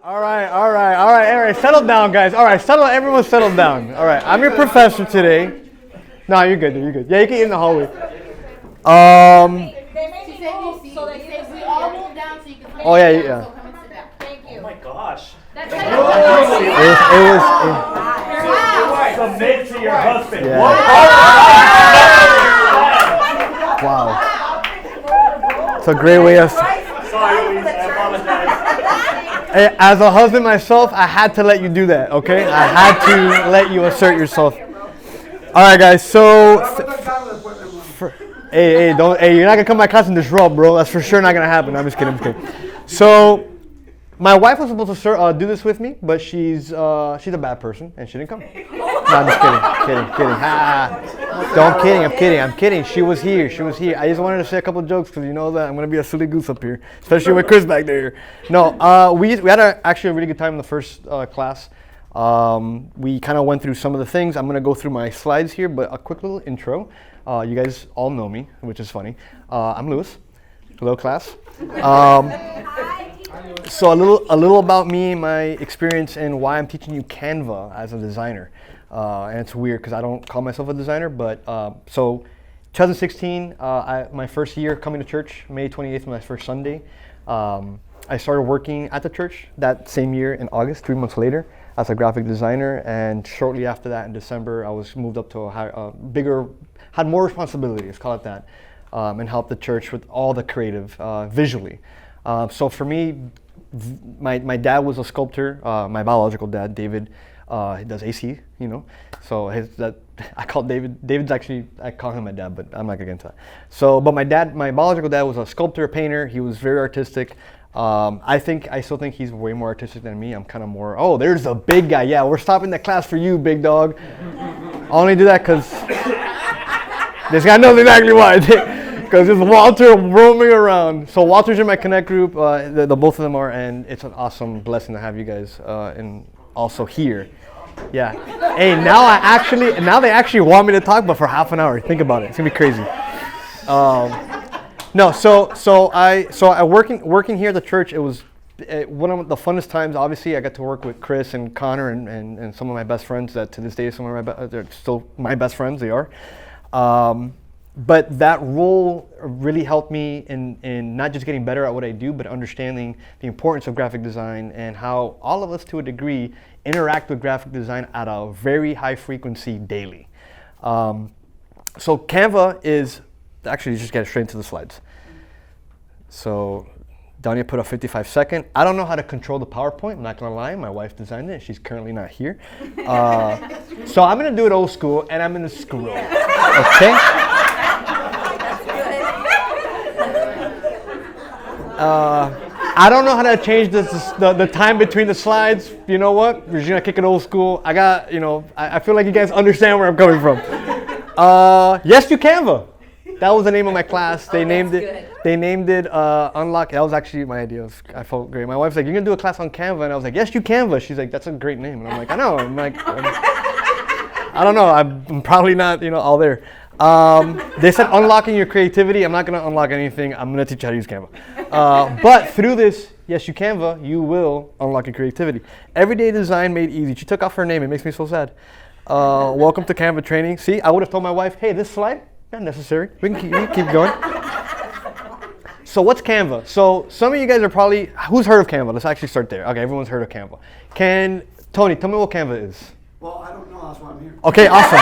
All right. Settle down, guys. All right, everyone settle down. All right, I'm your professor today. No, you're good. Yeah, you can eat in the hallway. They made me move, so they say we all move down so you can. Oh yeah. So come and sit down. Thank you. Oh my gosh. That's Submit to your husband. Yeah. Wow. It's a great way of. Sorry, Louise, I apologize. Hey, as a husband myself, I had to let you do that, okay? I had to let you assert yourself. All right, guys. So, hey, you're not gonna come to my class and disrupt, bro. That's for sure not gonna happen. I'm just kidding. So, my wife was supposed to do this with me, but she's a bad person and she didn't come. No, I'm just kidding. I'm kidding. She was here. I just wanted to say a couple jokes because you know that I'm gonna be a silly goose up here, especially with Chris back there. No, we had actually a really good time in the first class. We kind of went through some of the things. I'm gonna go through my slides here, but a quick little intro. You guys all know me, which is funny. I'm Louis. Hello, class. So a little about me, my experience, and why I'm teaching you Canva as a designer. And it's weird because I don't call myself a designer, but so 2016, my first year coming to church, May 28th, my first Sunday. I started working at the church that same year in August, 3 months later, as a graphic designer. And shortly after that, in December, I was moved up to had more responsibility, let's call it that, and helped the church with all the creative visually. So for me, my dad was a sculptor. My biological dad, David, he does AC, So I call David's actually, I call him my dad, but I'm not gonna get into that. So, but my biological dad was a sculptor, painter. He was very artistic. I still think he's way more artistic than me. I'm kind of more, oh, there's a big guy. Yeah, we're stopping the class for you, big dog. I only do that because this guy knows exactly why. Because there's Walter roaming around. So Walter's in my Connect group. The both of them are, and it's an awesome blessing to have you guys and also here. Yeah. Hey, now they actually want me to talk, but for half an hour. Think about it. It's gonna be crazy. No, so I working here at the church. It was one of the funnest times. Obviously, I got to work with Chris and Connor and some of my best friends. That to this day, they're still my best friends. They are. But that role really helped me in not just getting better at what I do, but understanding the importance of graphic design and how all of us, to a degree, interact with graphic design at a very high frequency daily. So Canva is, actually just get straight into the slides. So Dania put a 55-second. I don't know how to control the PowerPoint, I'm not gonna lie. My wife designed it, she's currently not here. So I'm gonna do it old school and I'm gonna scroll, okay? I don't know how to change the time between the slides. You know what? We're just gonna kick it old school. I feel like you guys understand where I'm coming from. Yes to Canva. That was the name of my class. They named it Unlock. That was actually my idea. I felt great. My wife's like, "You're gonna do a class on Canva," and I was like, "Yes to Canva." She's like, "That's a great name," and I'm like, "I know." I don't know. I'm probably not, all there. They said unlocking your creativity. I'm not going to unlock anything. I'm going to teach you how to use Canva. But through this, yes, you Canva, you will unlock your creativity. Everyday design made easy. She took off her name. It makes me so sad. Welcome to Canva training. See, I would have told my wife, hey, this slide, not necessary. We can keep going. So what's Canva? So some of you guys are probably, who's heard of Canva? Let's actually start there. Okay, everyone's heard of Canva. Tony, tell me what Canva is. Well, I don't know. That's why I'm here. Okay, awesome.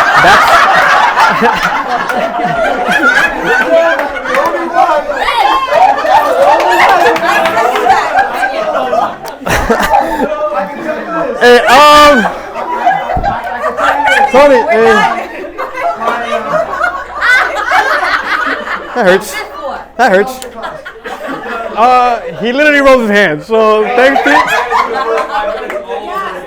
Hey, Tony, that hurts. He literally rose his hand. So thank you.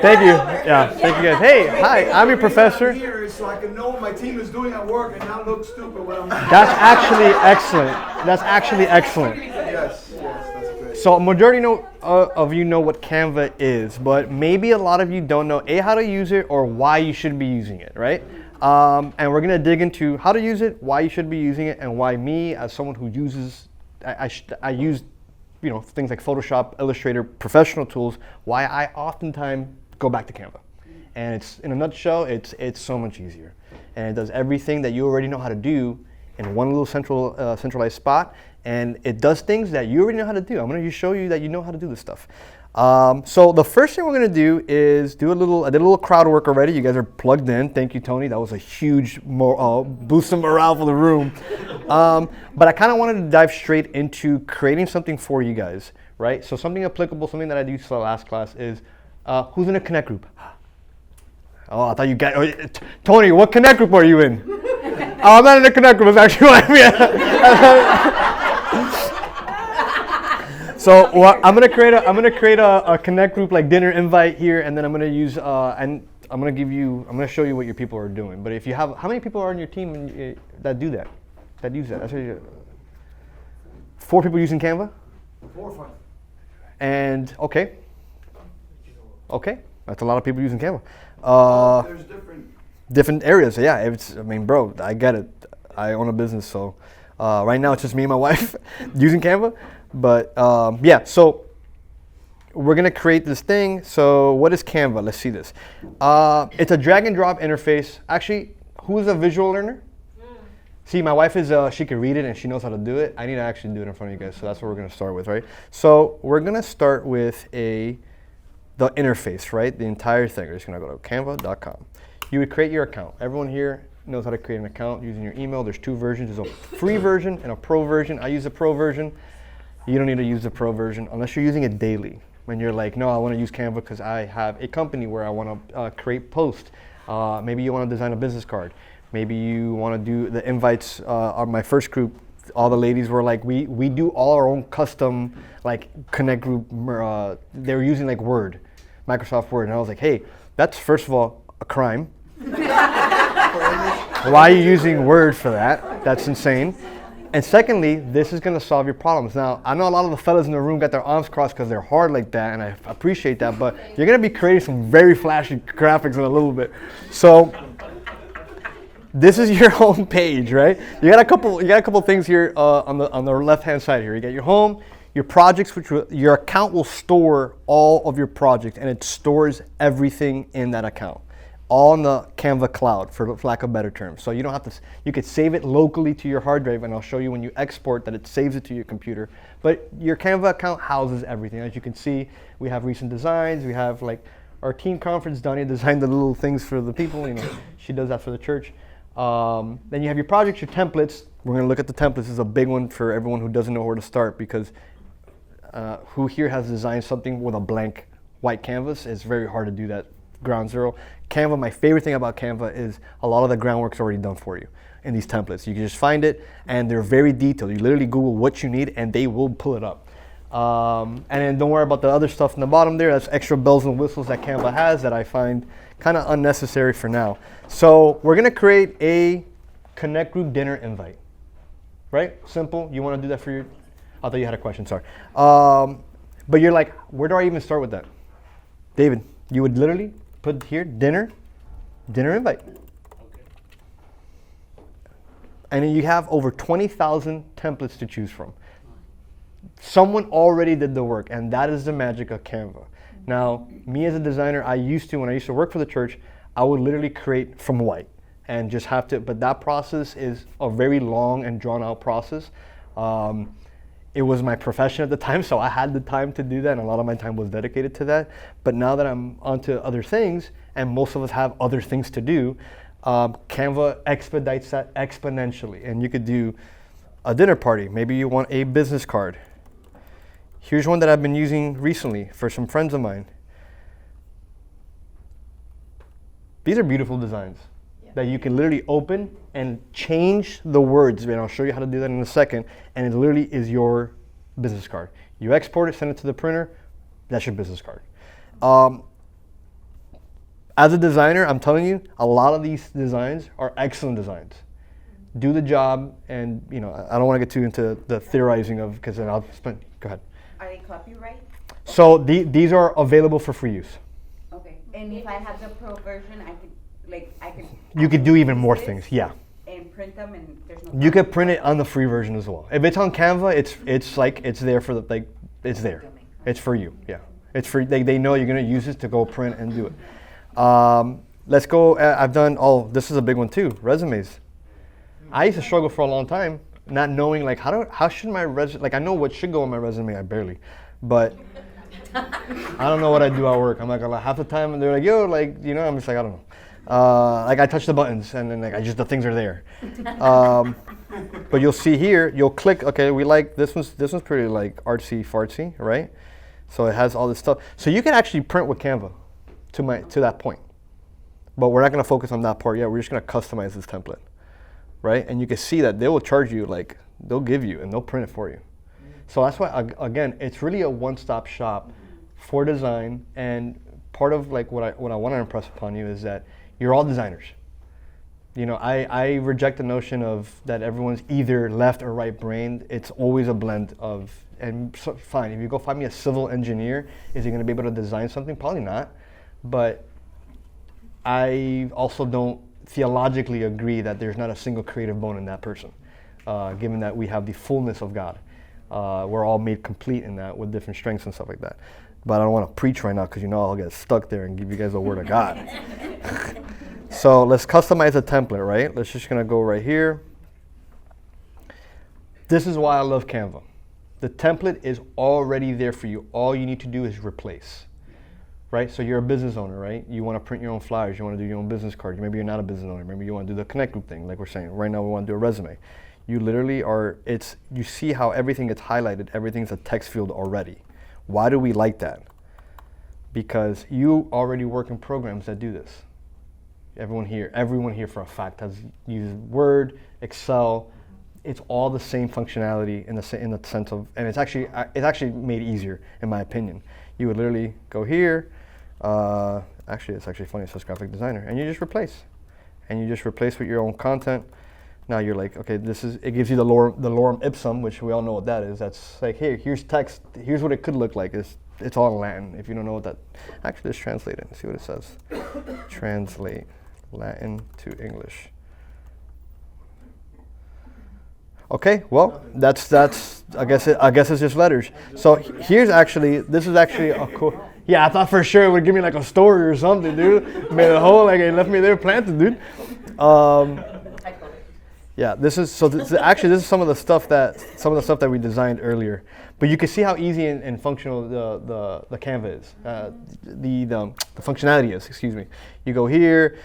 Thank you. Yeah, thank you guys. Hey, hi, I'm your professor. Here so I can know what my team is doing at work and not look stupid when I'm. That's actually excellent. Yes, that's great. So a majority of you know what Canva is, but maybe a lot of you don't know how to use it or why you should be using it, right? And we're gonna dig into how to use it, why you should be using it, and why me, as someone who uses, I use things like Photoshop, Illustrator, professional tools, why I oftentimes go back to Canva. And it's, in a nutshell, it's so much easier. And it does everything that you already know how to do in one little centralized spot. And it does things that you already know how to do. I'm going to show you that you know how to do this stuff. So the first thing we're going to do is I did a little crowd work already. You guys are plugged in. Thank you, Tony. That was a huge boost of morale for the room. But I kind of wanted to dive straight into creating something for you guys, right? So something applicable, something that I used for the last class is, who's in a Connect group? Oh, I thought you got, Tony, what Connect group are you in? Oh, I'm not in a Connect group, it's actually what I'm in. So I'm gonna create a Connect group like dinner invite here, and then I'm gonna use I'm gonna show you what your people are doing. But if you have, how many people are on your team that do that? That use that? That's what 4 people using Canva? 4 or 5. And okay, that's a lot of people using Canva. There's different areas. Yeah, I mean, bro, I get it. I own a business, so right now it's just me and my wife using Canva. But yeah, so we're gonna create this thing. So what is Canva? Let's see this. It's a drag and drop interface. Actually, who's a visual learner? See, my wife is, she can read it and she knows how to do it. I need to actually do it in front of you guys, so that's what we're gonna start with, right? So we're gonna start with the interface, right? The entire thing. We're just gonna go to canva.com. You would create your account. Everyone here knows how to create an account using your email. There's 2 versions. There's a free version and a pro version. I use the pro version. You don't need to use the pro version unless you're using it daily. When you're like, no, I wanna use Canva because I have a company where I wanna create posts. Maybe you wanna design a business card. Maybe you wanna do the invites on my first group. All the ladies were like, we do all our own custom like Connect group. They were using like Word, Microsoft Word, and I was like, hey, that's first of all a crime. Why are you using Word for that? That's insane. And secondly, this is gonna solve your problems. Now, I know a lot of the fellas in the room got their arms crossed because they're hard like that, and I appreciate that, but you're gonna be creating some very flashy graphics in a little bit. So, this is your home page, right? You got a couple things here on the left-hand side here. You got your home, your projects, your account will store all of your projects, and it stores everything in that account, all in the Canva cloud, for lack of better terms. So you don't have to. You could save it locally to your hard drive, and I'll show you when you export that it saves it to your computer. But your Canva account houses everything. As you can see, we have recent designs. We have like our team conference. Dania designed the little things for the people. She does that for the church. Then you have your projects, your templates. We're going to look at the templates. This is a big one for everyone who doesn't know where to start, because who here has designed something with a blank white canvas? It's very hard to do that, ground zero. Canva, my favorite thing about Canva is a lot of the groundwork's already done for you in these templates. You can just find it, and they're very detailed. You literally Google what you need, and they will pull it up. And then don't worry about the other stuff in the bottom there. That's extra bells and whistles that Canva has that I find kind of unnecessary for now. So we're gonna create a Connect group dinner invite, right? Simple. You want to do that for your? I thought you had a question. Sorry. But you're like, where do I even start with that? David, you would literally put here dinner invite. Okay. And then you have over 20,000 templates to choose from. Someone already did the work, and that is the magic of Canva. Now, me as a designer, when I used to work for the church, I would literally create from white and just have to, but that process is a very long and drawn out process. It was my profession at the time, so I had the time to do that, and a lot of my time was dedicated to that. But now that I'm onto other things, and most of us have other things to do, Canva expedites that exponentially. And you could do a dinner party. Maybe you want a business card. Here's one that I've been using recently for some friends of mine. These are beautiful designs that you can literally open and change the words. And I'll show you how to do that in a second. And it literally is your business card. You export it, send it to the printer. That's your business card. As a designer, I'm telling you, a lot of these designs are excellent designs. Do the job, and I don't want to get too into the theorizing of, because then I'll spend. Go ahead. Are they copyright? So these are available for free use. Okay. And if I have the pro version, I could. You could do even more things, yeah. And print them, and there's no. You could print it on the free version as well. If it's on Canva, it's there for the it's there. It's for you. Yeah, it's for they know you're gonna use this to go print and do it. Let's go. I've done. Oh, this is a big one too. Resumes. I used to struggle for a long time, not knowing like how should my resume. Like I know what should go on my resume. I barely, but I don't know what I do at work. I'm like half the time they're like, yo, like I'm just like I don't know. Like I touch the buttons and then like the things are there. But you'll see here, you'll click. Okay, we like this one's pretty like artsy fartsy, right? So it has all this stuff. So you can actually print with Canva to that point. But we're not going to focus on that part yet. We're just going to customize this template, right? And you can see that they will charge you, like they'll give you and they'll print it for you. So that's why, again, it's really a one-stop shop for design. And part of like what I want to impress upon you is that you're all designers. I reject the notion of that everyone's either left or right brained. It's always a blend of, and so, fine, if you go find me a civil engineer, is he going to be able to design something? Probably not. But I also don't theologically agree that there's not a single creative bone in that person, given that we have the fullness of God. We're all made complete in that with different strengths and stuff like that. But I don't want to preach right now because I'll get stuck there and give you guys the word of God. So let's customize a template, right? Let's just gonna go right here. This is why I love Canva. The template is already there for you. All you need to do is replace, right? So you're a business owner, right? You want to print your own flyers. You want to do your own business card. Maybe you're not a business owner. Maybe you want to do the connect group thing, like we're saying. Right now we want to do a resume. You literally you see how everything gets highlighted. Everything's a text field already. Why do we like that? Because you already work in programs that do this. Everyone here for a fact has used Word, Excel. It's all the same functionality in the sense of, and it's actually made easier in my opinion. You would literally go here. Actually, it's actually funny. It says graphic designer, and you just replace, with your own content. Now you're like, okay, it gives you the lorem ipsum, which we all know what that is. That's like, hey, here's text. Here's what it could look like. It's all in Latin. If you don't know what that, actually, let's translate it and see what it says. Translate Latin to English. Okay, well, that's. I guess it's just letters. So this is actually a cool. Yeah, I thought for sure it would give me like a story or something, dude. Made a hole, like it left me there planted, dude. Yeah, this is some of the stuff that we designed earlier. But you can see how easy and functional the Canva is. The functionality is. Excuse me. You go here.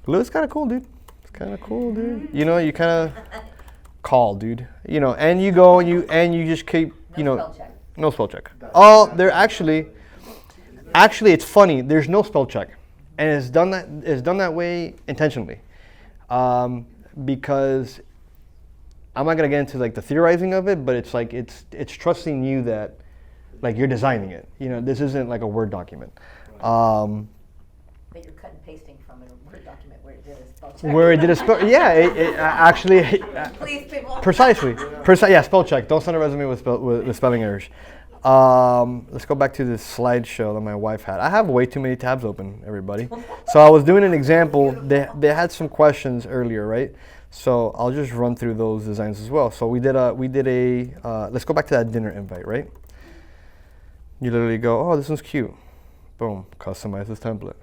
Look, it's kind of cool, dude. It's kind of cool, dude. You kind of call, dude. And you go and you just keep. No spell check. Oh, they're actually, it's funny. There's no spell check, and it's done that way intentionally. Because I'm not gonna get into like the theorizing of it, but it's like it's trusting you that like you're designing it. This isn't like a Word document. But you're cut and pasting from a Word document where it did a spell check. Where it did a spell, yeah, it actually. Please, people. Precisely, yeah, spell check. Don't send a resume with spelling errors. Let's go back to this slideshow that my wife had. I have way too many tabs open, everybody. So I was doing an example. They had some questions earlier, right? So I'll just run through those designs as well. So we did a let's go back to that dinner invite, right? You literally go, oh, this one's cute. Boom, customize this template.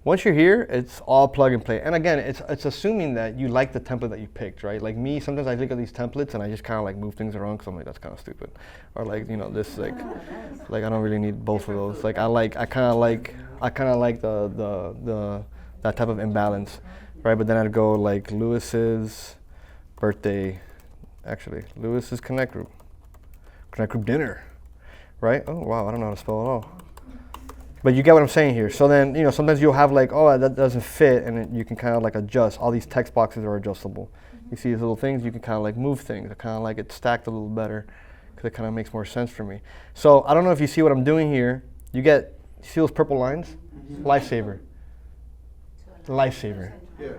Once you're here, it's all plug and play. And again, it's assuming that you like the template that you picked, right? Like me, sometimes I look at these templates and I just kind of like move things around because I'm like, that's kind of stupid. Or like, this like I don't really need both of those. Like I kind of like the that type of imbalance, right? But then I'd go like Lewis's birthday, actually Lewis's connect group dinner, right? Oh wow, I don't know how to spell it all. But you get what I'm saying here. So then, sometimes you'll have like, oh, that doesn't fit, and then you can kind of like adjust. All these text boxes are adjustable. You see these little things, you can kind of like move things. I kind of like it stacked a little better because it kind of makes more sense for me. So I don't know if you see what I'm doing here. You see those purple lines? Lifesaver. Lifesaver. Yeah.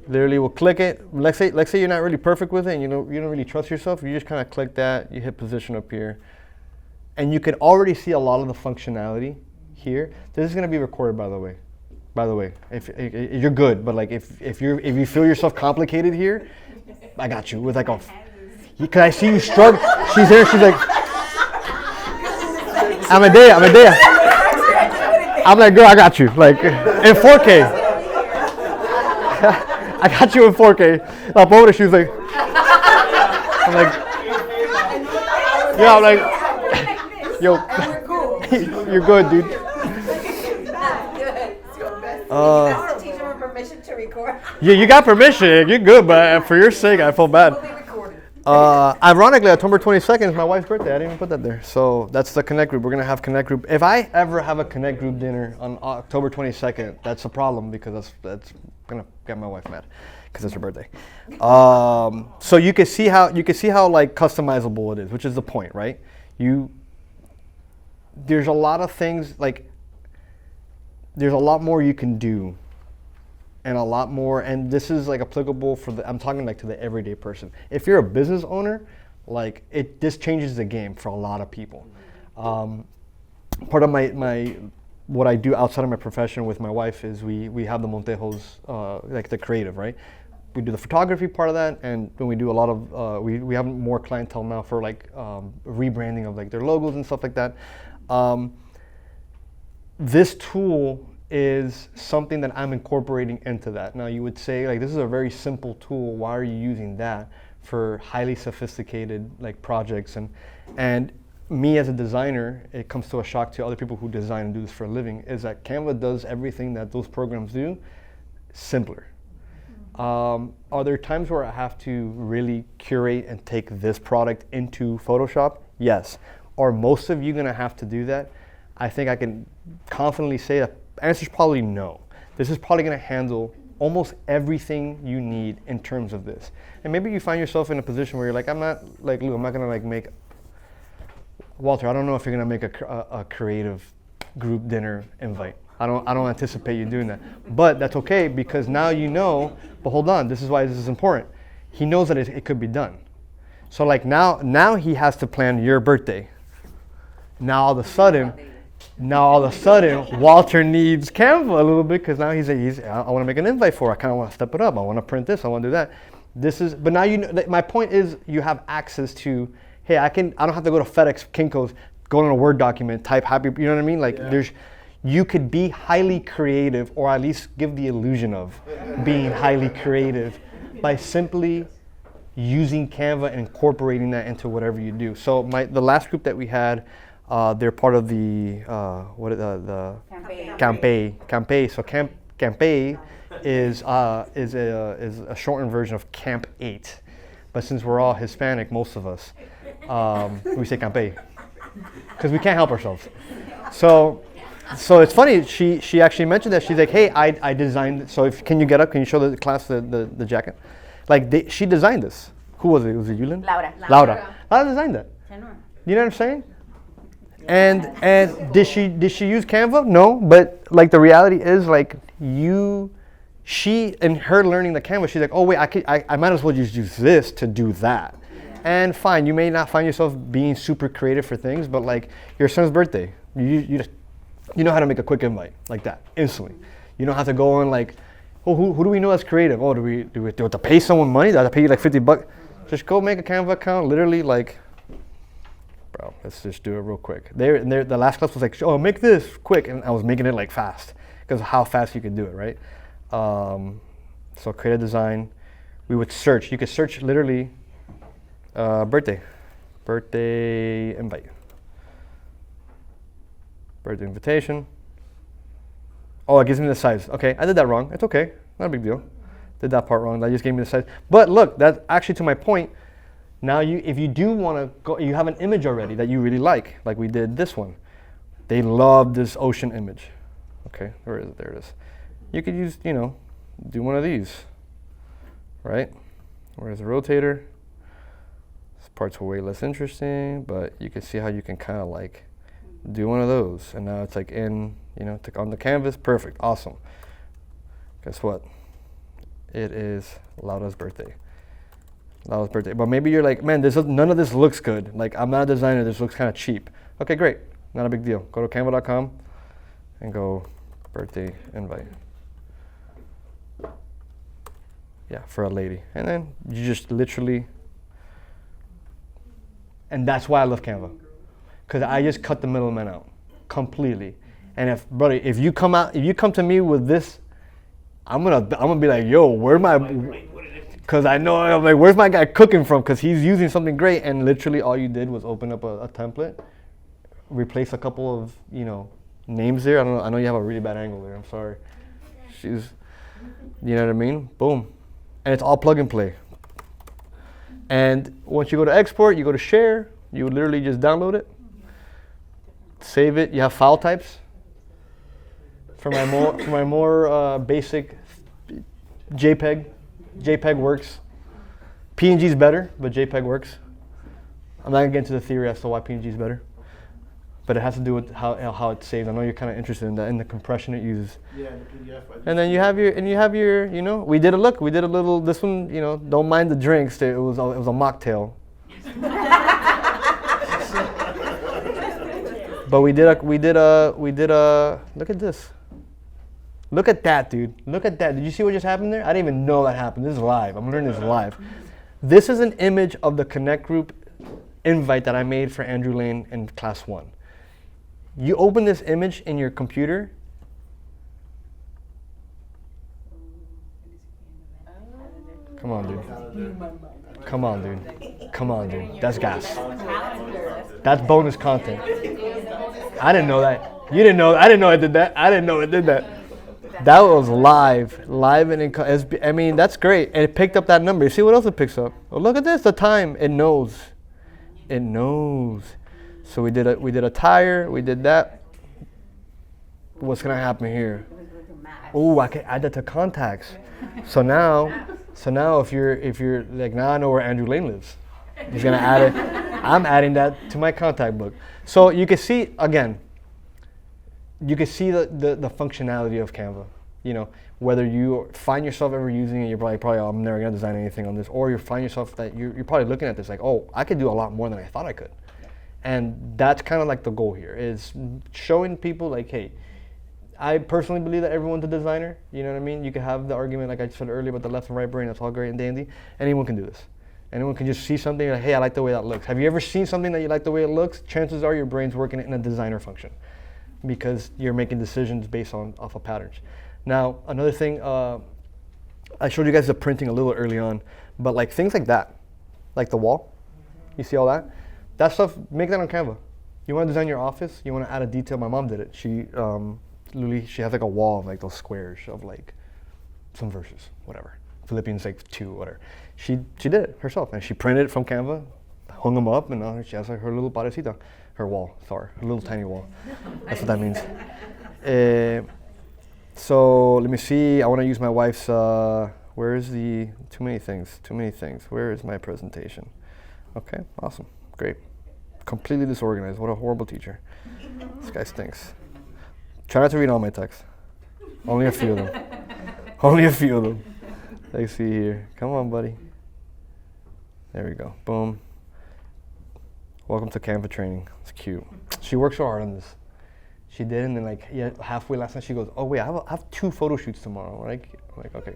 Literally, we'll click it. Let's say you're not really perfect with it, and you don't really trust yourself. You just kind of click that. You hit position up here, and you can already see a lot of the functionality here. This is going to be recorded, by the way. If you're good, but like if you feel yourself complicated here, I got you with like a Because I see you struggle. She's there. She's like, I'm a day. I'm like, girl, I got you. Like in 4K. I got you in 4K. La pobre, she was like, I'm like, yeah, I'm like, yo, you're good, dude. I want to teach them permission to record. Yeah, you got permission. You're good, but for your sake, I feel bad. We'll be recorded. Ironically, October 22nd is my wife's birthday. I didn't even put that there. So that's the Connect group. We're going to have Connect group. If I ever have a Connect group dinner on October 22nd, that's a problem because that's going to get my wife mad because it's her birthday. So you can see how like customizable it is, which is the point, right? There's a lot of things like there's a lot more you can do. And a lot more, and this is like applicable for I'm talking like to the everyday person. If you're a business owner, like this changes the game for a lot of people. Part of my what I do outside of my profession with my wife is we have the Montejos, like the creative, right? We do the photography part of that, and then we do a lot of we have more clientele now for like rebranding of like their logos and stuff like that. This tool is something that I'm incorporating into that. Now you would say like this is a very simple tool. Why are you using that for highly sophisticated like projects? And me as a designer, it comes to a shock to other people who design and do this for a living, is that Canva does everything that those programs do simpler. Are there times where I have to really curate and take this product into Photoshop? Yes. Are most of you gonna have to do that? I think I can confidently say that answer is probably no. This is probably going to handle almost everything you need in terms of this. And maybe you find yourself in a position where you're like, I'm not like Lou, I'm not going to like make Walter. I don't know if you're going to make a creative group dinner invite. I don't anticipate you doing that. But that's okay because now you know. But hold on, this is why this is important. He knows that it could be done. So like now he has to plan your birthday. Now all of a sudden, Walter needs Canva a little bit because now I want to make an invite for it. I kind of want to step it up. I want to print this. I want to do that. But now you know. My point is, you have access to. Hey, I don't have to go to FedEx, Kinko's, go in a Word document, type happy. You know what I mean? Like you could be highly creative, or at least give the illusion of being highly creative by simply using Canva and incorporating that into whatever you do. So the last group that we had. They're part of the Campe. So Campe is a shortened version of Camp 8, but since we're all Hispanic, most of us, we say Campe because we can't help ourselves. So it's funny. She actually mentioned that she's like, hey, I designed. So can you get up? Can you show the class the jacket? Like she designed this. Who was it? Was it Yulin? Laura designed that. You know what I'm saying? And did she use Canva? No, but like the reality is like she and her learning the Canva, she's like, oh wait, I might as well just use this to do that. Yeah. And fine, you may not find yourself being super creative for things, but like your son's birthday, you know how to make a quick invite like that instantly. You don't have to go on like, oh who do we know that's creative? Oh do we have to pay someone money? Do I have to pay you like $50? Just go make a Canva account, literally like. Bro, let's just do it real quick. The last class was like, oh, make this quick. And I was making it like fast because of how fast you could do it, right? So create a design. We would search. You could search literally birthday invite, birthday invitation. Oh, it gives me the size. Okay, I did that wrong. It's okay. Not a big deal. Did that part wrong. That just gave me the size. But look, that's actually to my point. Now, if you do want to go, you have an image already that you really like we did this one. They love this ocean image. Okay, where is it? There it is. You could use, do one of these, right? Where's the rotator? This part's way less interesting, but you can see how you can kind of like do one of those. And now it's like on the canvas. Perfect, awesome. Guess what? It is Laura's birthday. But maybe you're like, man, none of this looks good. Like, I'm not a designer. This looks kind of cheap. Okay, great. Not a big deal. Go to canva.com and go birthday invite. Yeah, for a lady. And then you just literally And that's why I love Canva. Because I just cut the middleman out completely. And if, brother, if you come to me with this, I'm gonna be like, yo, where's my, because I know, I'm like, where's my guy cooking from? Because he's using something great, and literally all you did was open up a template, replace a couple of, names there. I know you have a really bad angle there. I'm sorry. You know what I mean? Boom. And it's all plug and play. And once you go to export, you go to share, you literally just download it, save it. You have file types. For my more basic, JPEG works. PNG is better, but JPEG works. I'm not gonna get into the theory as to why PNG is better, but it has to do with how it's saved. I know you're kind of interested in that, in the compression it uses. Yeah, the PDF. And then you have your, we did a little. This one, don't mind the drinks. It was a mocktail. But we did a. Look at this. Look at that, dude. Look at that. Did you see what just happened there? I didn't even know that happened. This is live. I'm learning this live. This is an image of the Connect Group invite that I made for Andrew Lane in class 1. You open this image in your computer. Come on, dude. Come on, dude. Come on, dude. That's gas. That's bonus content. I didn't know that. You didn't know. I didn't know I did that. I didn't know it did that. That was live and I mean, that's great. And it picked up that number. You see what else it picks up? Oh, look at this, the time. It knows. It knows. So we did a tire, we did that. What's gonna happen here? Oh, I can add that to contacts. So now if you're like, now I know where Andrew Lane lives. He's gonna add it. I'm adding that to my contact book. So you can see, again, you can see the functionality of Canva. Whether you find yourself ever using it, you're probably oh, I'm never gonna design anything on this, or you find yourself that you're probably looking at this like, oh, I could do a lot more than I thought I could. And that's kind of like the goal here, is showing people like, hey, I personally believe that everyone's a designer. You know what I mean? You can have the argument, like I said earlier, about the left and right brain. That's all great and dandy. Anyone can do this. Anyone can just see something like, hey, I like the way that looks. Have you ever seen something that you like the way it looks? Chances are your brain's working in a designer function, because you're making decisions based off of patterns. Now, another thing, I showed you guys the printing a little early on, but like things like that, like the wall, you see all that? That stuff, make that on Canva. You want to design your office, you want to add a detail. My mom did it. She literally, she has like a wall of like those squares of like some verses, whatever. Philippians like 2, whatever. She did it herself, and she printed it from Canva, hung them up, and now she has like her little parecita. Her wall, sorry, a little tiny wall. That's what that means. So let me see. I want to use my wife's. Where is the too many things? Where is my presentation? Okay, awesome, great. Completely disorganized. What a horrible teacher. This guy stinks. Try not to read all my texts. Only a few of them. Only a few of them. Let's see here. Come on, buddy. There we go. Boom. Welcome to Canva training. It's cute. She works so hard on this. She did, and then halfway last night she goes, oh wait, I have 2 photo shoots tomorrow. I'm like, okay.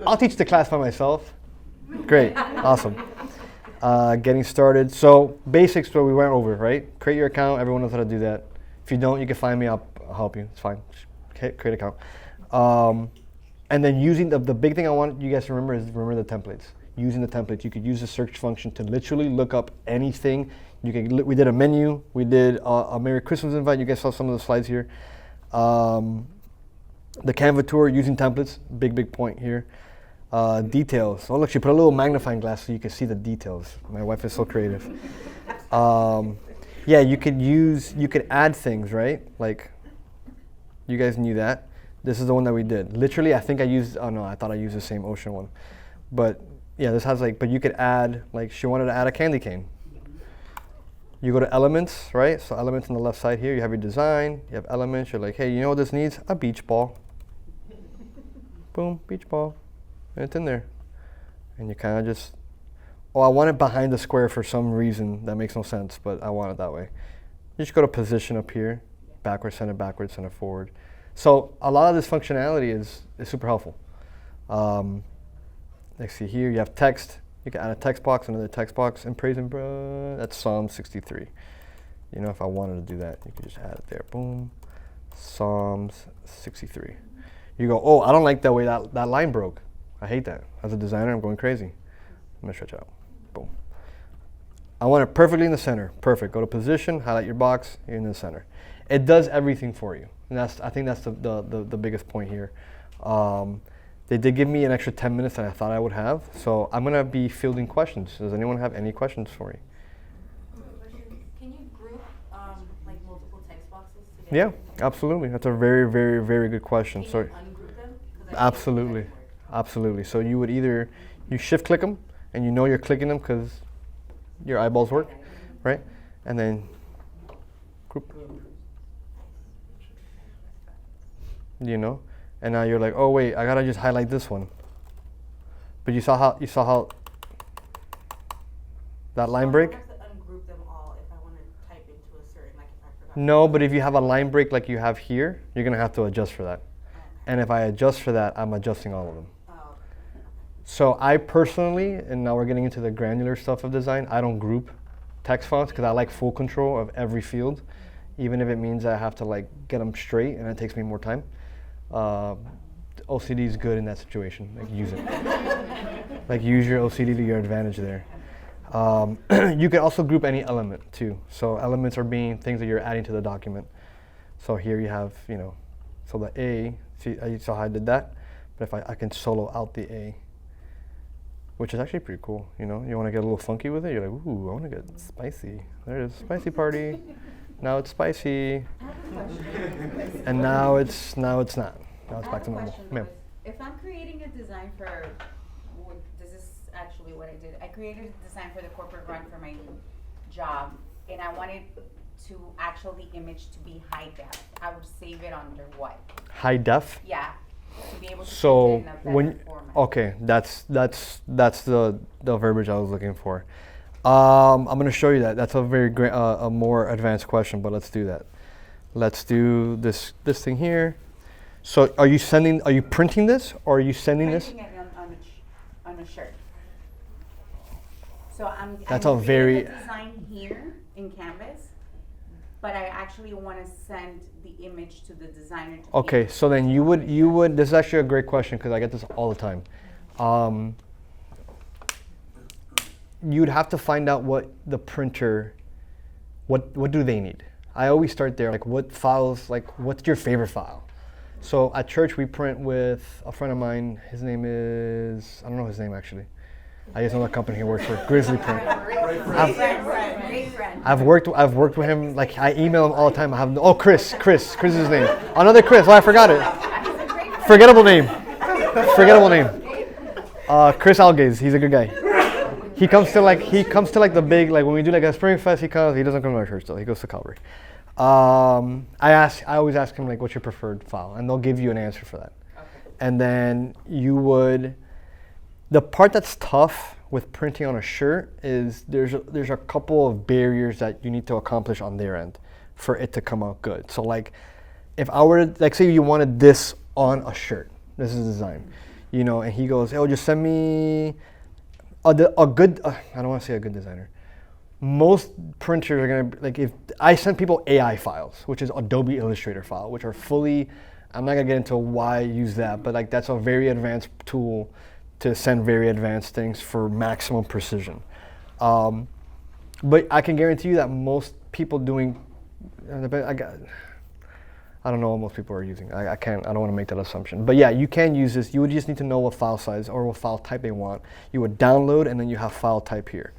I'll teach the class by myself. Great, awesome. Getting started. So basics, what we went over, right? Create your account. Everyone knows how to do that. If you don't, you can find me. I'll help you. It's fine. Just create an account. And then using the big thing I want you guys to remember is the templates. Using the templates, you could use the search function to literally look up anything. We did a menu. We did a Merry Christmas invite. You guys saw some of the slides here. The Canva tour using templates. Big point here. Details. Oh look, she put a little magnifying glass so you can see the details. My wife is so creative. Yeah, you could add things, right? Like, you guys knew that. This is the one that we did. Literally, I think I thought I used the same ocean one. But yeah, this has but you could add, she wanted to add a candy cane. You go to elements, right? So elements on the left side here, you have your design, you have elements, you're like, hey, you know what this needs? A beach ball. Boom, beach ball. And it's in there. And you kind of just, I want it behind the square for some reason. That makes no sense, but I want it that way. You just go to position up here, backwards, center forward. So a lot of this functionality is super helpful. Let's see here, you have text. You can add a text box, another text box, and praise and that's Psalm 63. You know, if I wanted to do that, you could just add it there. Boom. Psalms 63. You go, oh, I don't like the way that line broke. I hate that. As a designer, I'm going crazy. I'm going to stretch it out. Boom. I want it perfectly in the center. Perfect. Go to position, highlight your box, you're in the center. It does everything for you. And I think that's the biggest point here. They did give me an extra 10 minutes than I thought I would have. So I'm going to be fielding questions. Does anyone have any questions for me? Can you group like multiple text boxes together? Yeah, absolutely. That's a very, very, very good question. Can Sorry. you ungroup them? 'Cause Absolutely. Absolutely. So you would either, you shift click them and you know you're clicking them because your eyeballs work, right? And then group. You know? And now you're like, oh wait, I gotta just highlight this one. But you saw how that line break? I have to ungroup them all if I want to type into a certain, like if I forgot. No, but if you have a line break like you have here, you're gonna have to adjust for that. And if I adjust for that, I'm adjusting all of them. Oh, So I personally, and now we're getting into the granular stuff of design, I don't group text fonts because I like full control of every field, even if it means I have to like get them straight and it takes me more time. OCD is good in that situation. Like use it. Like use your OCD to your advantage there. You can also group any element too. So elements are being things that you're adding to the document. So here you have, you know, so the A, see, you saw how I did that? But if I can solo out the A, which is actually pretty cool, you know? You want to get a little funky with it? You're like, ooh, I want to get spicy. There it is, spicy party. Now it's spicy. And now it's not. Now it's back to normal. Ma'am. If I'm creating a design for, this is actually what I did. I created a design for the corporate run for my job, and I wanted to actually image to be high def. I would save it under what? High def? Yeah, to be able to So print it in a better format. okay, that's the verbiage I was looking for. I'm gonna show you that. That's a very great, a more advanced question, but let's do that. Let's do this thing here. So are you printing this or are you sending this? Printing it on a shirt. So I'm That's I'm a very- creating a design here in Canvas, but I actually want to send the image to the designer. To Okay, be so then you would. This is actually a great question because I get this all the time. You'd have to find out what the printer, what do they need? I always start there. Like what files? Like what's your favorite file? So at church we print with a friend of mine. His name is, I don't know his name actually. I just know the company he works for, Grizzly Print. I've worked with him. Like I email him all the time. I have Chris is his name. Another Chris. Well, I forgot it. Forgettable name. Chris Algaze. He's a good guy. He comes to like the big, like when we do like a spring fest. He doesn't come to our church though. He goes to Calvary. I always ask him like, what's your preferred file, and they'll give you an answer for that. Okay. And then the part that's tough with printing on a shirt is there's a couple of barriers that you need to accomplish on their end for it to come out good. So like, if I were to, like say you wanted this on a shirt, this is design, you know, and he goes, oh, just send me a good, I don't want to say a good designer. Most printers are gonna, like if I send people AI files, which is Adobe Illustrator file, which are fully, I'm not gonna get into why I use that, but like that's a very advanced tool to send very advanced things for maximum precision. But I can guarantee you that most people doing, I don't know what most people are using. I don't want to make that assumption. But yeah, you can use this. You would just need to know what file size or what file type they want. You would download and then you have file type here.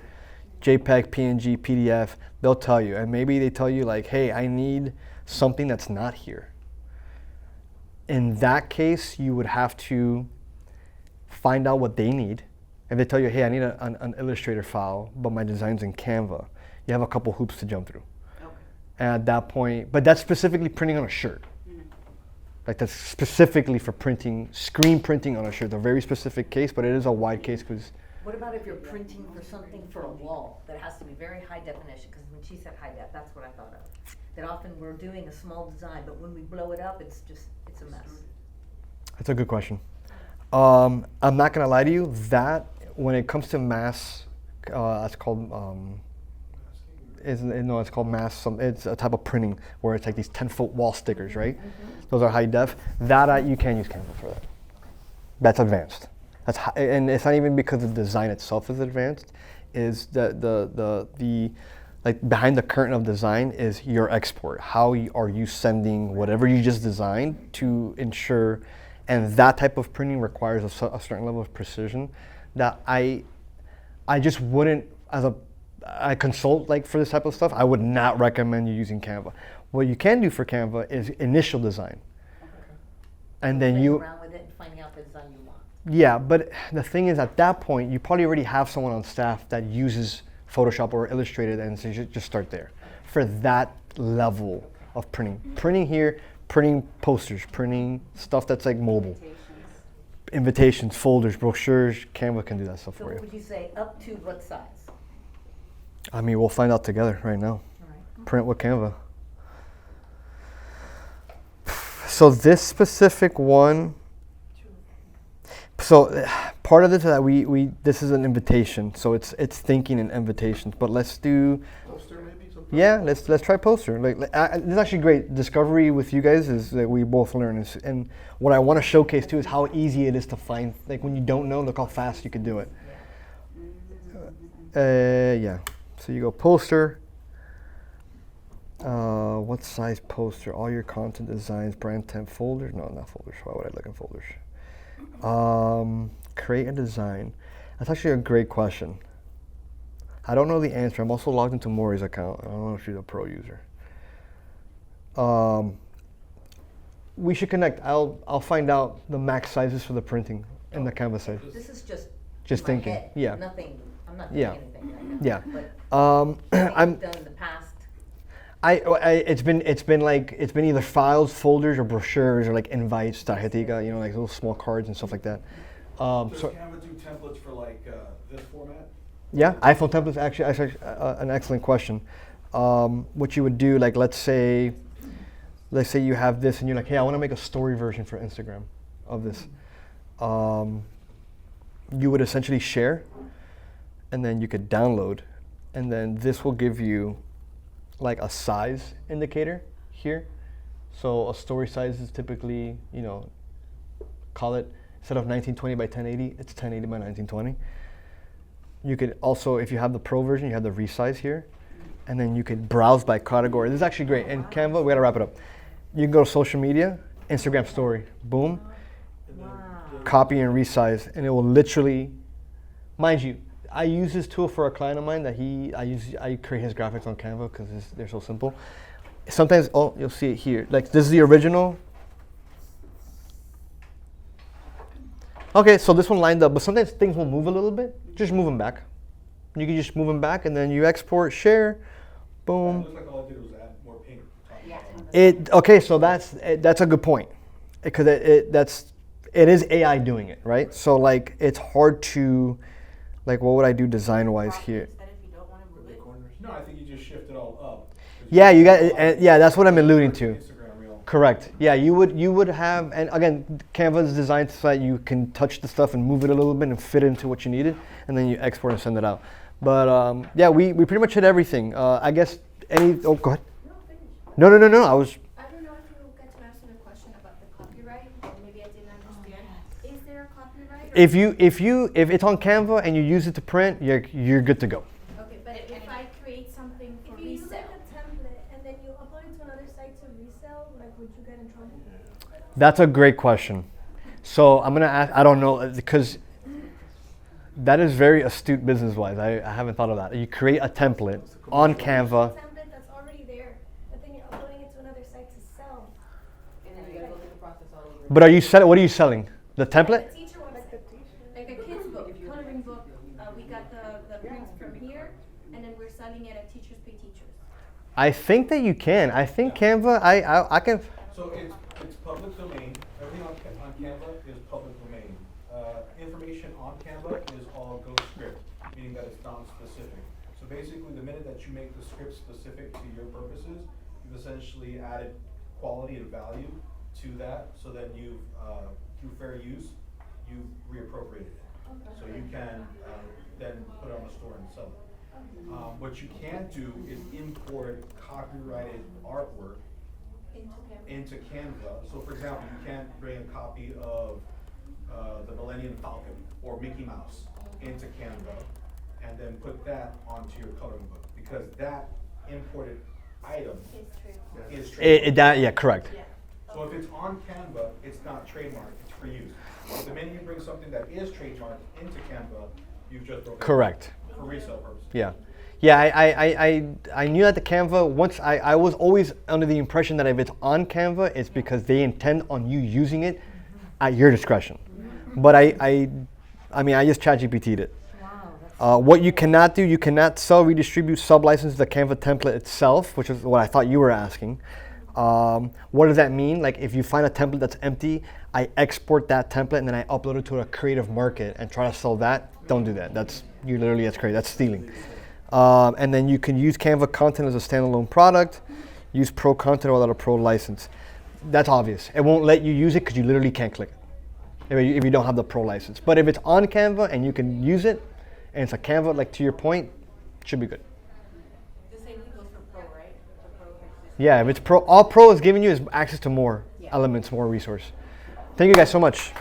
JPEG, PNG, PDF, they'll tell you. And maybe they tell you like, hey, I need something that's not here. In that case, you would have to find out what they need. If they tell you, hey, I need an Illustrator file, but my design's in Canva, you have a couple hoops to jump through. Okay. And at that point, but that's specifically printing on a shirt. Mm-hmm. Like that's specifically for printing, screen printing on a shirt, a very specific case, but it is a wide case because. What about if you're printing for something for a wall that has to be very high definition? Because when she said high def, that's what I thought of. That often we're doing a small design, but when we blow it up, it's a mess. That's a good question. I'm not gonna lie to you, that when it comes to mass, that's called it's called mass. It's a type of printing where it's like these 10-foot wall stickers, right? Those are high def. That you can use Canva for that. That's advanced. That's and it's not even because the design itself is advanced. Is the like behind the curtain of design is your export. How are you sending whatever you just designed to ensure, and that type of printing requires a certain level of precision that I just wouldn't, I consult like for this type of stuff, I would not recommend you using Canva. What you can do for Canva is initial design. And then Playing around with it and finding out the design you want. Yeah, but the thing is, at that point, you probably already have someone on staff that uses Photoshop or Illustrated, and so you should just start there for that level of printing. Printing here, printing posters, printing stuff that's like mobile. Invitations, folders, brochures, Canva can do that stuff So for what you. would you say, up to what size? I mean, we'll find out together right now. All right. Print with Canva. So this specific one, so part of this is that this is an invitation, so it's thinking in invitations. But let's do, Poster maybe? yeah, let's try poster. This is actually great. Discovery with you guys is that we both learn, and what I want to showcase too is how easy it is to find. Like when you don't know, look how fast you can do it. Yeah. So you go poster. What size poster? All your content designs, brand temp folders. No, not folders. Why would I look in folders? Create a design. That's actually a great question. I don't know the answer. I'm also logged into Maury's account. I don't know if she's a pro user. We should connect. I'll find out the max sizes for the printing in the Canvas site. This is just Just my thinking, head. yeah. Nothing, I'm not doing Yeah. anything right now. Yeah. But I'm. I've done in the past. It's been either files, folders, or brochures, or like invites, tarjetica, like little small cards and stuff like that. Does So Canva do templates for like this format? yeah, iPhone templates actually an excellent question. What you would do, like let's say you have this and you're like, hey, I want to make a story version for Instagram of this. You would essentially share, and then you could download, and then this will give you like a size indicator here. So a story size is typically, call it, instead of 1920 by 1080, it's 1080 by 1920. You could also, if you have the pro version, you have the resize here, and then you could browse by category. This is actually great. And Canva, we gotta wrap it up. You can go to social media, Instagram story, boom, copy and resize, and it will literally, mind you, I use this tool for a client of mine that I create his graphics on Canva because they're so simple. Sometimes, you'll see it here. Like this is the original. Okay, so this one lined up, but sometimes things will move a little bit. Just move them back. You can just move them back, and then you export, share, It boom. looks like all I did was add more pink. Okay, so that's a good point, because it is AI doing it, right? So like it's hard to, like what would I do design-wise here? Instead, if you don't want to move it, No, I think you just shift it all up. Yeah, you got. Yeah, that's what I'm alluding to. Instagram reel. Correct. Yeah, you would have, and again, Canva is designed so that you can touch the stuff and move it a little bit and fit it into what you needed, and then you export and send it out. But yeah, we pretty much hit everything. I guess go ahead. No. I was. I don't know if you get to answer the question about the copyright, or maybe I didn't understand. Is there a copyright? If it's on Canva and you use it to print, you're good to go. Okay, but if I create something for If you use resale, like a template and then you upload it to another site to resell, like would you get in trouble? That's a great question. So I'm gonna ask. I don't know because that is very astute business-wise. I haven't thought of that. You create a template on Canva. Template that's already there, but then you're uploading it to another site to sell. and then you gotta go through the process all over. But are you selling? What are you selling? The template? The teacher website. like a kid's book, coloring book, we got the prints from here, and then we're selling it at Teachers Pay Teachers. I think that you can. I think Canva. I can. So it's public domain. Everything on Canva is public domain. Information on Canva is all Go script, meaning that it's non-specific. So basically, the minute that you make the script specific to your purposes, you've essentially added quality and value to that, so that you've through fair use, you reappropriated it. So you can then put it on the store and sell it. What you can't do is import copyrighted artwork into Canva. So for example, you can't bring a copy of the Millennium Falcon or Mickey Mouse into Canva and then put that onto your coloring book, because that imported item is trademarked. Yeah, correct. So if it's on Canva, it's not trademarked, it's for use. But the minute you bring something that is trademarked into Canva, you've just broken it. Correct. For resale purposes. Yeah. Yeah, I knew that the Canva, once I was always under the impression that if it's on Canva, it's because they intend on you using it at your discretion. But I just ChatGPT'd it. Wow, What you cannot do, you cannot sell, redistribute, sub-license the Canva template itself, which is what I thought you were asking. What does that mean? Like if you find a template that's empty, I export that template and then I upload it to a creative market and try to sell that. Don't do that. That's crazy. That's stealing. And then you can use Canva content as a standalone product. Use pro content without a pro license. That's obvious. It won't let you use it because you literally can't click it if you don't have the pro license. But if it's on Canva and you can use it, and it's a Canva, like to your point, it should be good. The same thing goes for pro, right? The pro exists. Yeah, if it's pro, all pro is giving you is access to more elements, more resource. Thank you guys so much.